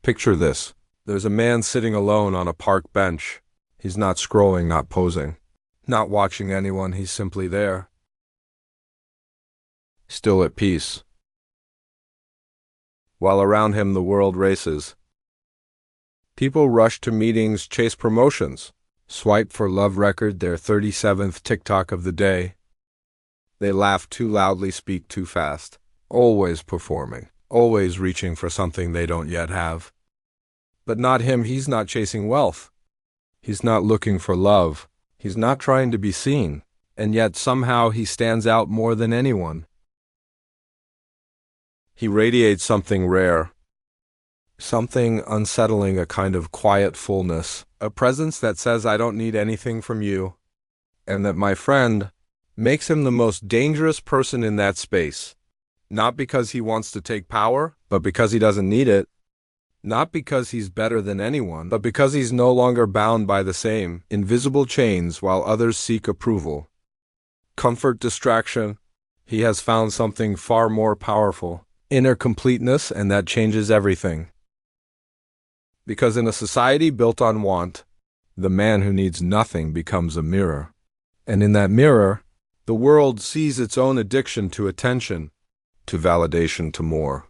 Picture this. There's a man sitting alone on a park bench. He's not scrolling, not posing, not watching anyone. He's simply there, still at peace. While around him the world races. People rush to meetings, chase promotions, swipe for love record, their 37th TikTok of the day. They laugh too loudly, speak too fast, always performing, always reaching for something they don't yet have. But not him. He's not chasing wealth. He's not looking for love. He's not trying to be seen. And yet somehow he stands out more than anyone. He radiates something rare, something unsettling, a kind of quiet fullness, a presence that says, I don't need anything from you. And that, my friend, makes him the most dangerous person in that space. Not because he wants to take power, but because he doesn't need it. Not because he's better than anyone, but because he's no longer bound by the same invisible chains while others seek approval. Comfort, distraction. He has found something far more powerful, inner completeness, and that changes everything. Because in a society built on want, the man who needs nothing becomes a mirror. And in that mirror, the world sees its own addiction to attention, to validation, to more.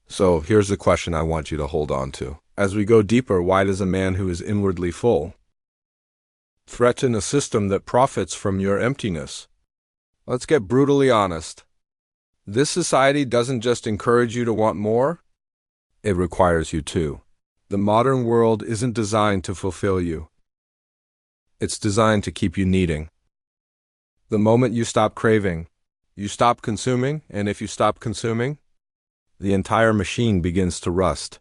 So here's the question I want you to hold on to. As we go deeper, why does a man who is inwardly full threaten a system that profits from your emptiness? Let's get brutally honest. This society doesn't just encourage you to want more, it requires you to. The modern world isn't designed to fulfill you. It's designed to keep you needing. The moment you stop craving, you stop consuming, and if you stop consuming, the entire machine begins to rust.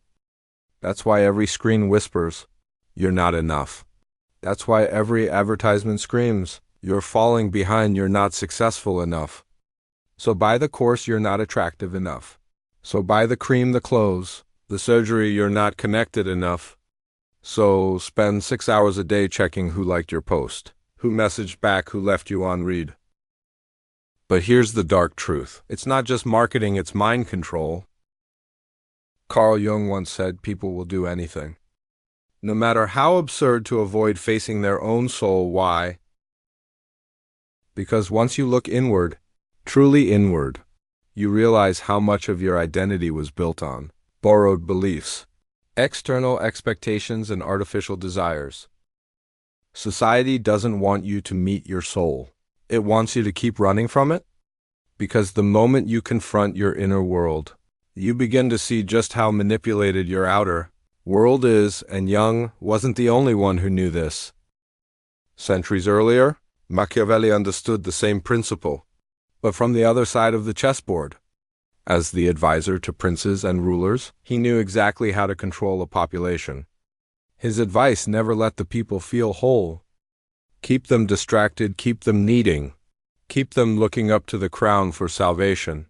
That's why every screen whispers, you're not enough. That's why every advertisement screams, you're falling behind, you're not successful enough. So buy the course, you're not attractive enough. So buy the cream, the clothes, the surgery, you're not connected enough. So spend 6 hours a day checking who liked your post, who messaged back, who left you on read. But here's the dark truth. It's not just marketing, it's mind control. Carl Jung once said, people will do anything, no matter how absurd, to avoid facing their own soul. Why? Because once you look inward, truly inward, you realize how much of your identity was built on borrowed beliefs, external expectations, and artificial desires. Society doesn't want you to meet your soul. It wants you to keep running from it, because the moment you confront your inner world, you begin to see just how manipulated your outer world is, and Jung wasn't the only one who knew this. Centuries earlier, Machiavelli understood the same principle, but from the other side of the chessboard. As the advisor to princes and rulers, he knew exactly how to control a population. His advice: never let the people feel whole. Keep them distracted, keep them needing, keep them looking up to the crown for salvation.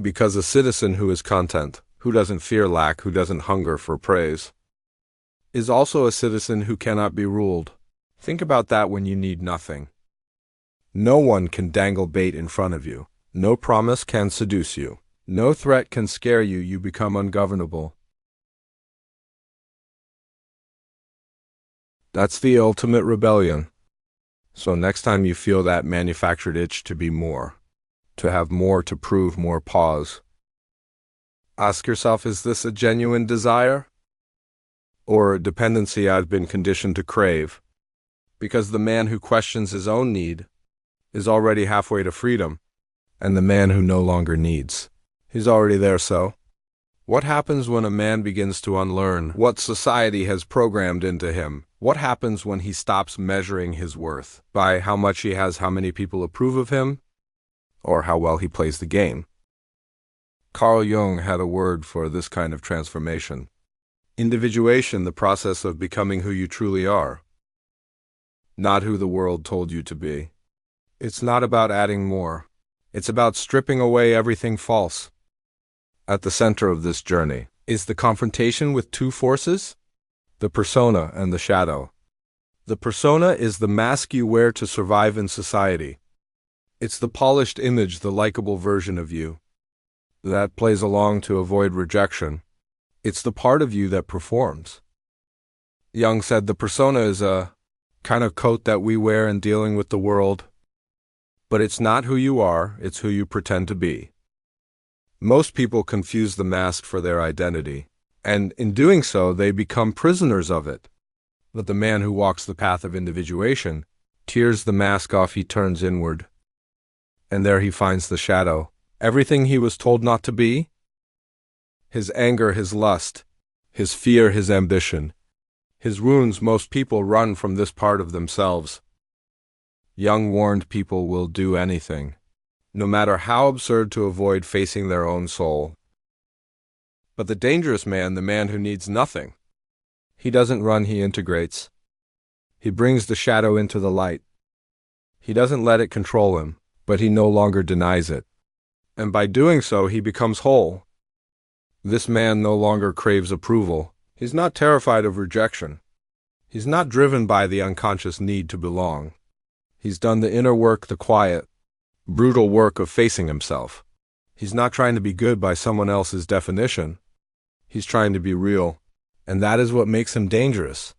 Because a citizen who is content, who doesn't fear lack, who doesn't hunger for praise, is also a citizen who cannot be ruled. Think about that when you need nothing. No one can dangle bait in front of you. No promise can seduce you. No threat can scare you. You become ungovernable. That's the ultimate rebellion. So next time you feel that manufactured itch to be more, to have more, to prove more, pause. Ask yourself, is this a genuine desire? Or a dependency I've been conditioned to crave? Because the man who questions his own need is already halfway to freedom, and the man who no longer needs, he's already there. So, what happens when a man begins to unlearn what society has programmed into him? What happens when he stops measuring his worth by how much he has, how many people approve of him, or how well he plays the game? Carl Jung had a word for this kind of transformation. Individuation, the process of becoming who you truly are, not who the world told you to be. It's not about adding more. It's about stripping away everything false. At the center of this journey is the confrontation with two forces, the persona and the shadow. The persona is the mask you wear to survive in society. It's the polished image, the likable version of you that plays along to avoid rejection. It's the part of you that performs. Jung said the persona is a kind of coat that we wear in dealing with the world, but it's not who you are, it's who you pretend to be. Most people confuse the mask for their identity, and in doing so, they become prisoners of it. But the man who walks the path of individuation tears the mask off, he turns inward, and there he finds the shadow. Everything he was told not to be, his anger, his lust, his fear, his ambition, his wounds. Most people run from this part of themselves. Jung warned people will do anything, no matter how absurd, to avoid facing their own soul. But the dangerous man, the man who needs nothing, he doesn't run, he integrates. He brings the shadow into the light. He doesn't let it control him, but he no longer denies it. And by doing so, he becomes whole. This man no longer craves approval. He's not terrified of rejection. He's not driven by the unconscious need to belong. He's done the inner work, the quiet, brutal work of facing himself. He's not trying to be good by someone else's definition. He's trying to be real. And that is what makes him dangerous,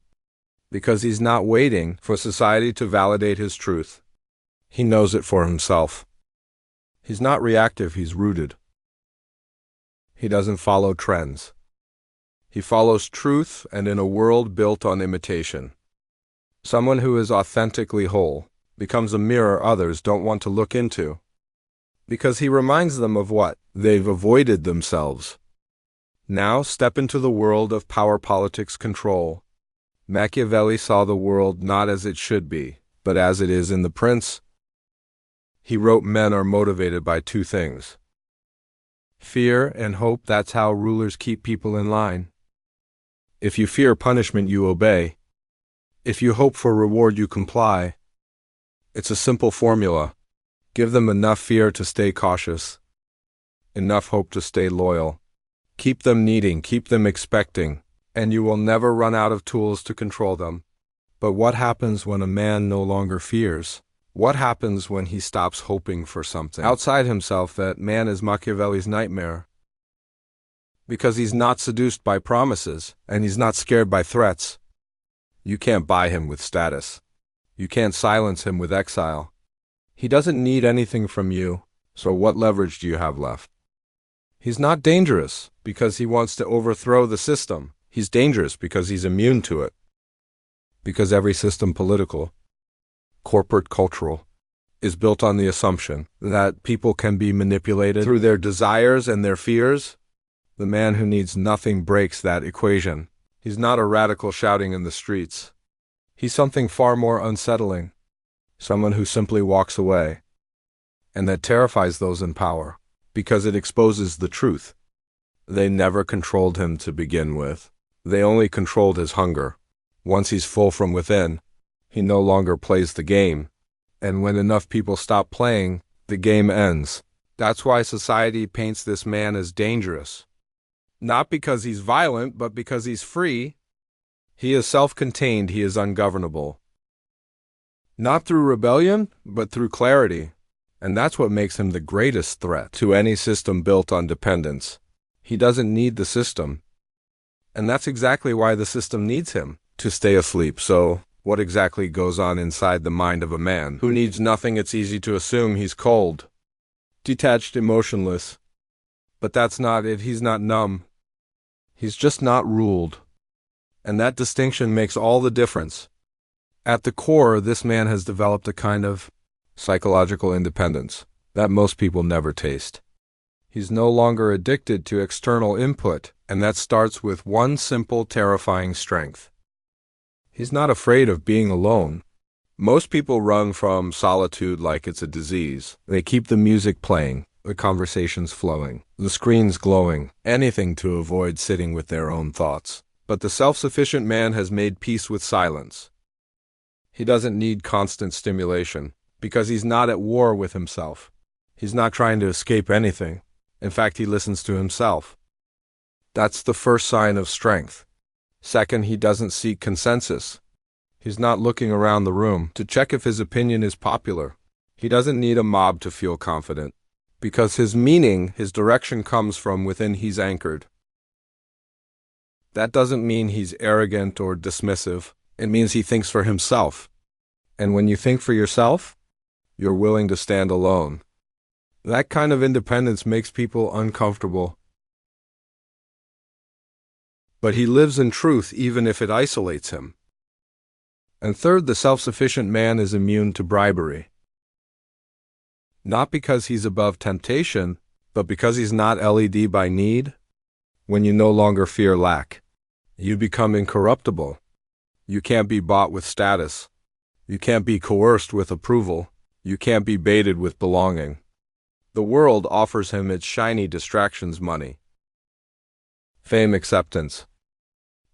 because he's not waiting for society to validate his truth. He knows it for himself. He's not reactive, he's rooted. He doesn't follow trends. He follows truth, and in a world built on imitation. Someone who is authentically whole becomes a mirror others don't want to look into, because he reminds them of what they've avoided themselves. Now step into the world of power, politics, control. Machiavelli saw the world not as it should be, but as it is in The Prince. He wrote men are motivated by two things: fear and hope. That's how rulers keep people in line. If you fear punishment, you obey. If you hope for reward, you comply. It's a simple formula. Give them enough fear to stay cautious, enough hope to stay loyal. Keep them needing, keep them expecting, and you will never run out of tools to control them. But what happens when a man no longer fears? What happens when he stops hoping for something outside himself? That man is Machiavelli's nightmare, because he's not seduced by promises, and he's not scared by threats. You can't buy him with status. You can't silence him with exile. He doesn't need anything from you, so what leverage do you have left? He's not dangerous because he wants to overthrow the system. He's dangerous because he's immune to it. Because every system, political, corporate, cultural, is built on the assumption that people can be manipulated through their desires and their fears. The man who needs nothing breaks that equation. He's not a radical shouting in the streets. He's something far more unsettling, someone who simply walks away, and that terrifies those in power, because it exposes the truth. They never controlled him to begin with. They only controlled his hunger. Once he's full from within, he no longer plays the game. And when enough people stop playing, the game ends. That's why society paints this man as dangerous. Not because he's violent, but because he's free. He is self-contained, he is ungovernable. Not through rebellion, but through clarity. And that's what makes him the greatest threat to any system built on dependence. He doesn't need the system. And that's exactly why the system needs him, to stay asleep. So, what exactly goes on inside the mind of a man who needs nothing? It's easy to assume he's cold, detached, emotionless. But that's not it. He's not numb. He's just not ruled. And that distinction makes all the difference. At the core, this man has developed a kind of psychological independence that most people never taste. He's no longer addicted to external input, and that starts with one simple, terrifying strength. He's not afraid of being alone. Most people run from solitude like it's a disease. They keep the music playing, the conversations flowing, the screens glowing, anything to avoid sitting with their own thoughts. But the self-sufficient man has made peace with silence. He doesn't need constant stimulation, because he's not at war with himself. He's not trying to escape anything. In fact, he listens to himself. That's the first sign of strength. Second, he doesn't seek consensus. He's not looking around the room to check if his opinion is popular. He doesn't need a mob to feel confident, because his meaning, his direction comes from within. He's anchored. That doesn't mean he's arrogant or dismissive. It means he thinks for himself. And when you think for yourself, you're willing to stand alone. That kind of independence makes people uncomfortable. But he lives in truth even if it isolates him. And third, the self-sufficient man is immune to bribery. Not because he's above temptation, but because he's not led by need. When you no longer fear lack, you become incorruptible. You can't be bought with status. You can't be coerced with approval. You can't be baited with belonging. The world offers him its shiny distractions, money, fame, acceptance.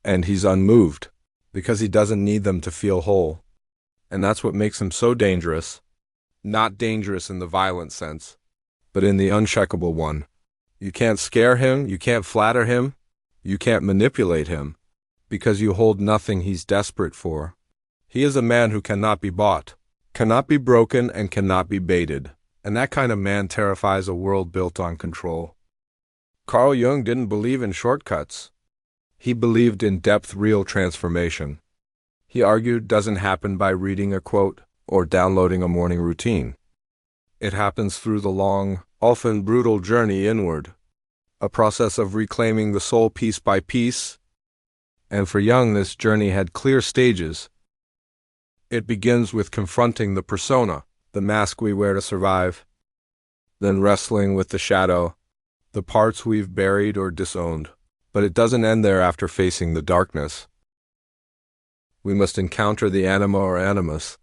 And he's unmoved, because he doesn't need them to feel whole. And that's what makes him so dangerous. Not dangerous in the violent sense, but in the uncheckable one. You can't scare him, you can't flatter him, you can't manipulate him, because you hold nothing he's desperate for. He is a man who cannot be bought, cannot be broken, and cannot be baited. And that kind of man terrifies a world built on control. Carl Jung didn't believe in shortcuts. He believed in depth, real transformation. He argued doesn't happen by reading a quote or downloading a morning routine. It happens through the long, often brutal journey inward, a process of reclaiming the soul piece by piece. And for Jung, this journey had clear stages. It begins with confronting the persona, the mask we wear to survive, then wrestling with the shadow, the parts we've buried or disowned. But it doesn't end there after facing the darkness. We must encounter the anima or animus,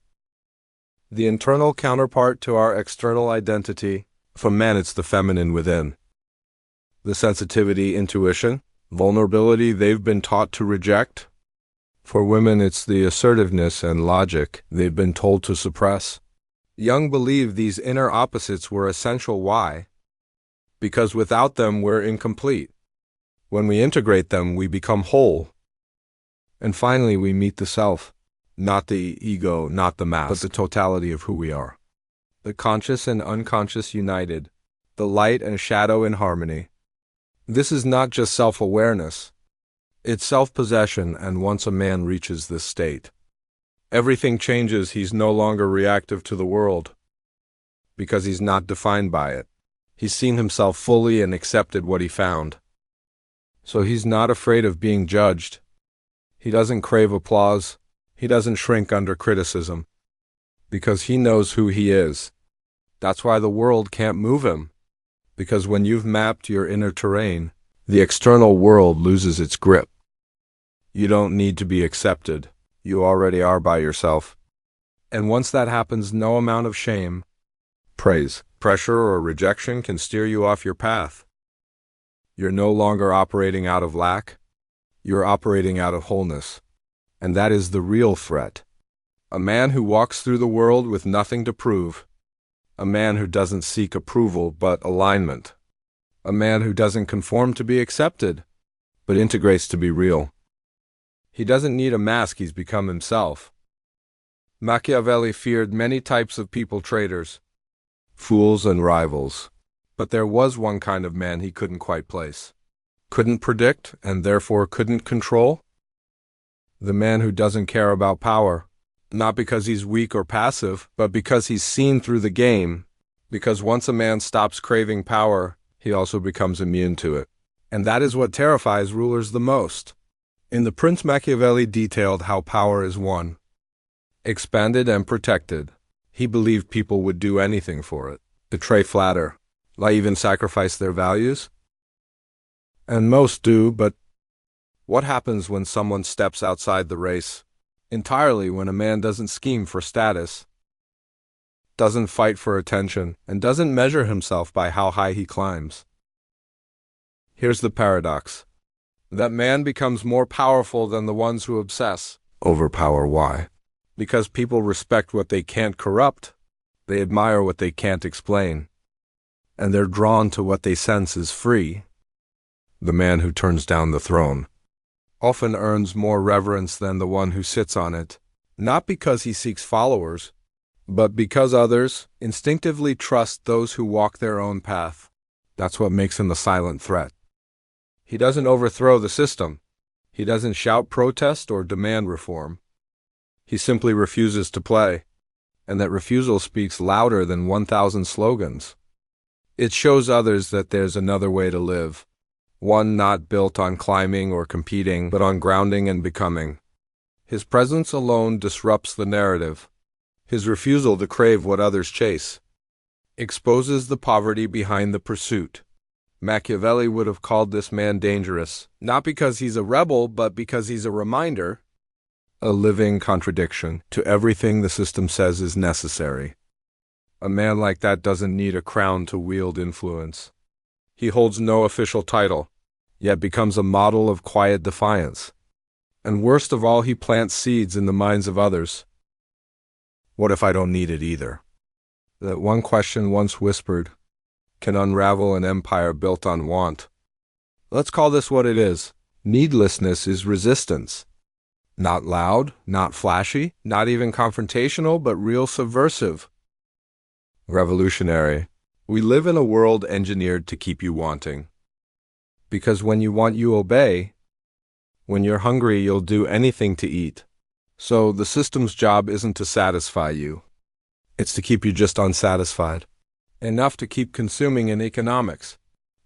the internal counterpart to our external identity. For men, it's the feminine within. The sensitivity, intuition, vulnerability they've been taught to reject. For women, it's the assertiveness and logic they've been told to suppress. Jung believed these inner opposites were essential. Why? Because without them, we're incomplete. When we integrate them, we become whole. And finally, we meet the self, not the ego, not the mask, but the totality of who we are. The conscious and unconscious united, the light and shadow in harmony. This is not just self-awareness. It's self-possession, and once a man reaches this state, everything changes. He's no longer reactive to the world, because he's not defined by it. He's seen himself fully and accepted what he found. So he's not afraid of being judged. He doesn't crave applause. He doesn't shrink under criticism, because he knows who he is. That's why the world can't move him, because when you've mapped your inner terrain, the external world loses its grip. You don't need to be accepted. You already are by yourself. And once that happens, no amount of shame, praise, pressure, or rejection can steer you off your path. You're no longer operating out of lack. You're operating out of wholeness. And that is the real threat. A man who walks through the world with nothing to prove. A man who doesn't seek approval but alignment. A man who doesn't conform to be accepted, but integrates to be real. He doesn't need a mask, he's become himself. Machiavelli feared many types of people, traitors, fools, and rivals. But there was one kind of man he couldn't quite place, couldn't predict, and therefore couldn't control. The man who doesn't care about power, not because he's weak or passive, but because he's seen through the game. Because once a man stops craving power, he also becomes immune to it. And that is what terrifies rulers the most. In The Prince, Machiavelli detailed how power is won, expanded, and protected. He believed people would do anything for it, betray, flatter, lie, even sacrifice their values. And most do, but what happens when someone steps outside the race entirely? When a man doesn't scheme for status, doesn't fight for attention, and doesn't measure himself by how high he climbs. Here's the paradox. That man becomes more powerful than the ones who obsess over power. Why? Because people respect what they can't corrupt. They admire what they can't explain. And they're drawn to what they sense is free. The man who turns down the throne often earns more reverence than the one who sits on it, not because he seeks followers, but because others instinctively trust those who walk their own path. That's what makes him the silent threat. He doesn't overthrow the system. He doesn't shout protest or demand reform. He simply refuses to play, and that refusal speaks louder than 1,000 slogans. It shows others that there's another way to live, one not built on climbing or competing, but on grounding and becoming. His presence alone disrupts the narrative. His refusal to crave what others chase exposes the poverty behind the pursuit. Machiavelli would have called this man dangerous, not because he's a rebel, but because he's a reminder, a living contradiction to everything the system says is necessary. A man like that doesn't need a crown to wield influence. He holds no official title, yet becomes a model of quiet defiance. And worst of all, he plants seeds in the minds of others. What if I don't need it either? That one question once whispered can unravel an empire built on want. Let's call this what it is. Needlessness is resistance. Not loud, not flashy, not even confrontational, but real subversive. Revolutionary. We live in a world engineered to keep you wanting. Because when you want, you obey. When you're hungry, you'll do anything to eat. So the system's job isn't to satisfy you. It's to keep you just unsatisfied. Enough to keep consuming in economics.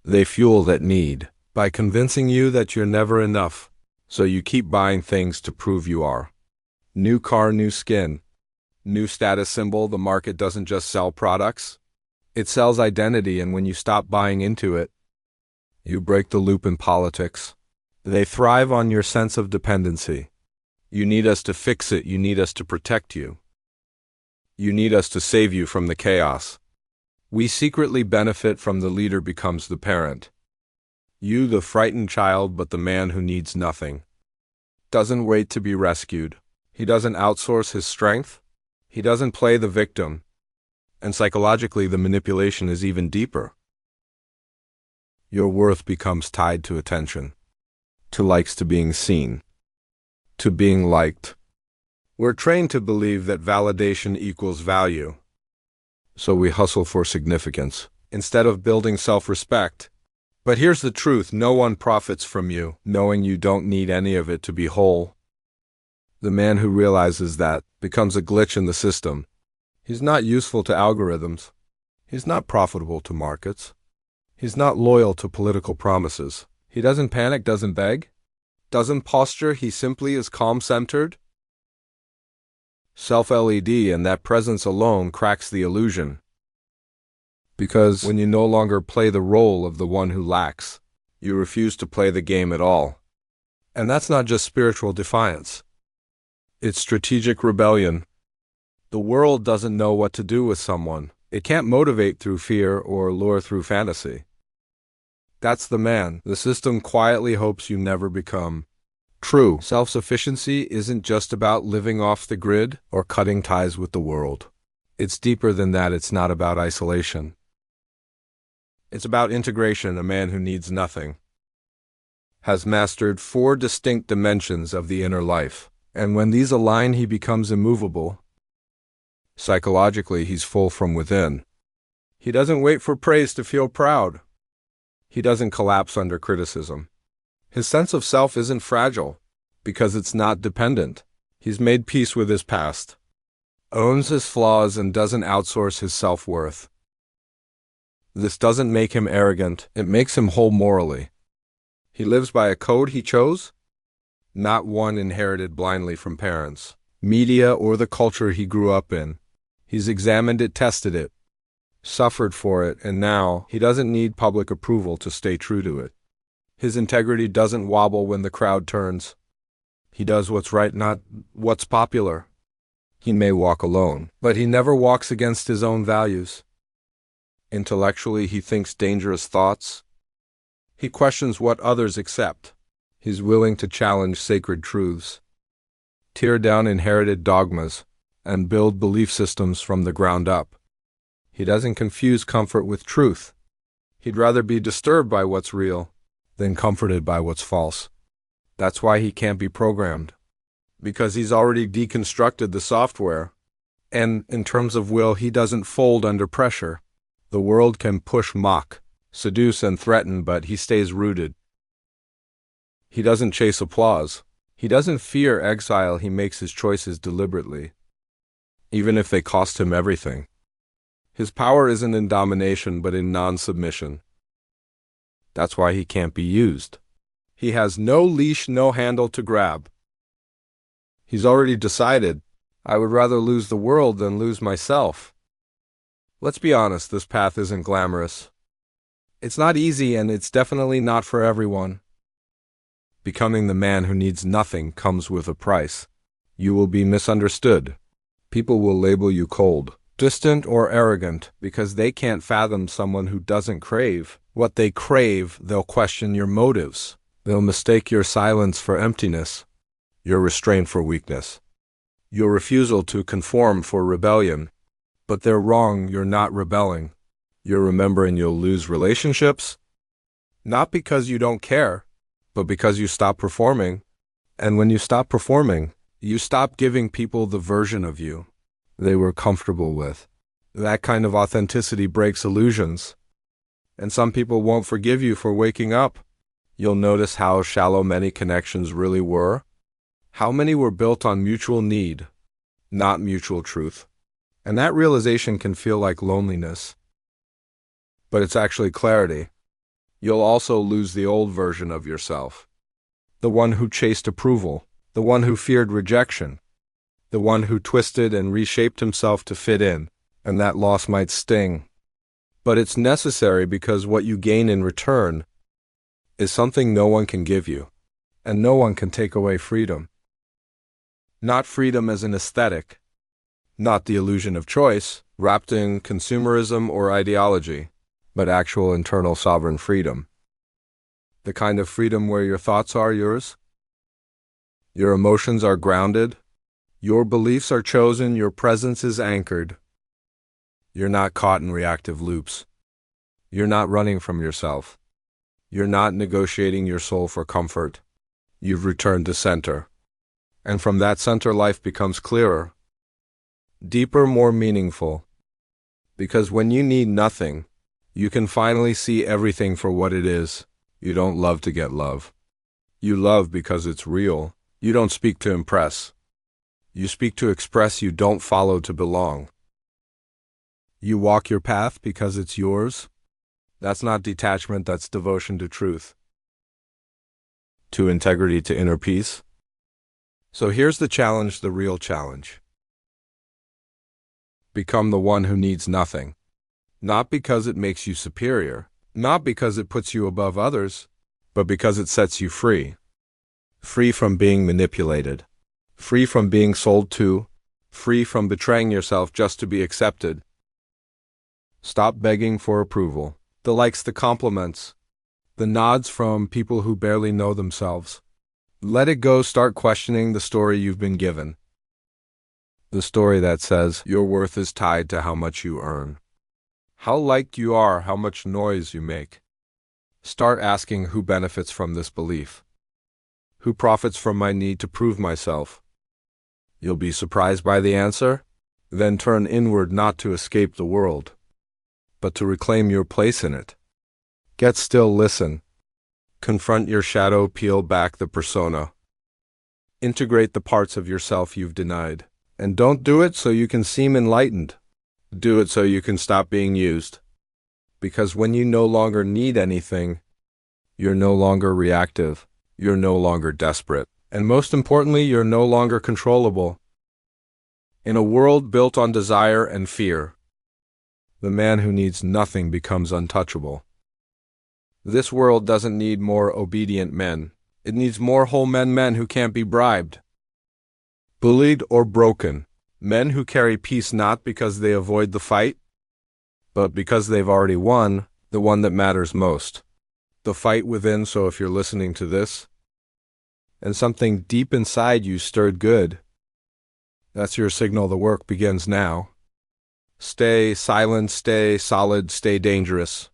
They fuel that need by convincing you that you're never enough, so you keep buying things to prove you are. New car, new skin. New status symbol. The market doesn't just sell products. It sells identity, and when you stop buying into it, you break the loop in politics. They thrive on your sense of dependency. You need us to fix it. You need us to protect you. You need us to save you from the chaos. We secretly benefit from the leader becomes the parent. You, the frightened child, but the man who needs nothing. Doesn't wait to be rescued. He doesn't outsource his strength. He doesn't play the victim. And psychologically, the manipulation is even deeper. Your worth becomes tied to attention, to likes, to being seen, to being liked. We're trained to believe that validation equals value. So we hustle for significance, instead of building self-respect. But here's the truth, no one profits from you, knowing you don't need any of it to be whole. The man who realizes that becomes a glitch in the system. He's not useful to algorithms. He's not profitable to markets. He's not loyal to political promises. He doesn't panic, doesn't beg, doesn't posture, he simply is calm-centered. Self-LED, and that presence alone cracks the illusion. Because when you no longer play the role of the one who lacks, you refuse to play the game at all. And that's not just spiritual defiance. It's strategic rebellion. The world doesn't know what to do with someone. It can't motivate through fear or lure through fantasy. That's the man the system quietly hopes you never become. True self-sufficiency isn't just about living off the grid or cutting ties with the world. It's deeper than that. It's not about isolation. It's about integration. A man who needs nothing has mastered 4 distinct dimensions of the inner life, and when these align, he becomes immovable. Psychologically, he's full from within. He doesn't wait for praise to feel proud. He doesn't collapse under criticism. His sense of self isn't fragile, because it's not dependent. He's made peace with his past, owns his flaws, and doesn't outsource his self-worth. This doesn't make him arrogant, it makes him whole morally. He lives by a code he chose, not one inherited blindly from parents, media, or the culture he grew up in. He's examined it, tested it, suffered for it, and now he doesn't need public approval to stay true to it. His integrity doesn't wobble when the crowd turns. He does what's right, not what's popular. He may walk alone, but he never walks against his own values. Intellectually, he thinks dangerous thoughts. He questions what others accept. He's willing to challenge sacred truths, tear down inherited dogmas, and build belief systems from the ground up. He doesn't confuse comfort with truth. He'd rather be disturbed by what's real than comforted by what's false. That's why he can't be programmed, because he's already deconstructed the software. And in terms of will, he doesn't fold under pressure. The world can push, mock, seduce, and threaten, but he stays rooted. He doesn't chase applause. He doesn't fear exile. He makes his choices deliberately, even if they cost him everything. His power isn't in domination, but in non-submission. That's why he can't be used. He has no leash, no handle to grab. He's already decided, I would rather lose the world than lose myself. Let's be honest, this path isn't glamorous. It's not easy, and it's definitely not for everyone. Becoming the man who needs nothing comes with a price. You will be misunderstood. People will label you cold, distant, or arrogant because they can't fathom someone who doesn't crave what they crave. They'll question your motives. They'll mistake your silence for emptiness, your restraint for weakness, your refusal to conform for rebellion. But they're wrong. You're not rebelling. You're remembering you'll lose relationships, not because you don't care, but because you stop performing. And when you stop performing, you stop giving people the version of you they were comfortable with. That kind of authenticity breaks illusions. And some people won't forgive you for waking up. You'll notice how shallow many connections really were. How many were built on mutual need, not mutual truth. And that realization can feel like loneliness. But it's actually clarity. You'll also lose the old version of yourself. The one who chased approval. The one who feared rejection. The one who twisted and reshaped himself to fit in. And that loss might sting. But it's necessary because what you gain in return is something no one can give you. And no one can take away freedom. Not freedom as an aesthetic. Not the illusion of choice, wrapped in consumerism or ideology, but actual internal sovereign freedom. The kind of freedom where your thoughts are yours, your emotions are grounded, your beliefs are chosen, your presence is anchored. You're not caught in reactive loops. You're not running from yourself. You're not negotiating your soul for comfort. You've returned to center. And from that center, life becomes clearer, deeper, more meaningful. Because when you need nothing, you can finally see everything for what it is. You don't love to get love. You love because it's real. You don't speak to impress. You speak to express. You don't follow to belong. You walk your path because it's yours. That's not detachment, that's devotion to truth. To integrity, to inner peace. So here's the challenge, the real challenge. Become the one who needs nothing. Not because it makes you superior, not because it puts you above others, but because it sets you free. Free from being manipulated. Free from being sold to. Free from betraying yourself just to be accepted. Stop begging for approval. The likes, the compliments, the nods from people who barely know themselves. Let it go. Start questioning the story you've been given. The story that says your worth is tied to how much you earn. How liked you are, how much noise you make. Start asking who benefits from this belief. Who profits from my need to prove myself? You'll be surprised by the answer. Then turn inward, not to escape the world, but to reclaim your place in it. Get still, listen. Confront your shadow, peel back the persona. Integrate the parts of yourself you've denied. And don't do it so you can seem enlightened. Do it so you can stop being used. Because when you no longer need anything, you're no longer reactive. You're no longer desperate. And most importantly, you're no longer controllable. In a world built on desire and fear, the man who needs nothing becomes untouchable. This world doesn't need more obedient men. It needs more whole men who can't be bribed, bullied, or broken. Men who carry peace not because they avoid the fight, but because they've already won the one that matters most. The fight within. So if you're listening to this, and something deep inside you stirred good, that's your signal the work begins now. Stay silent, stay solid, stay dangerous.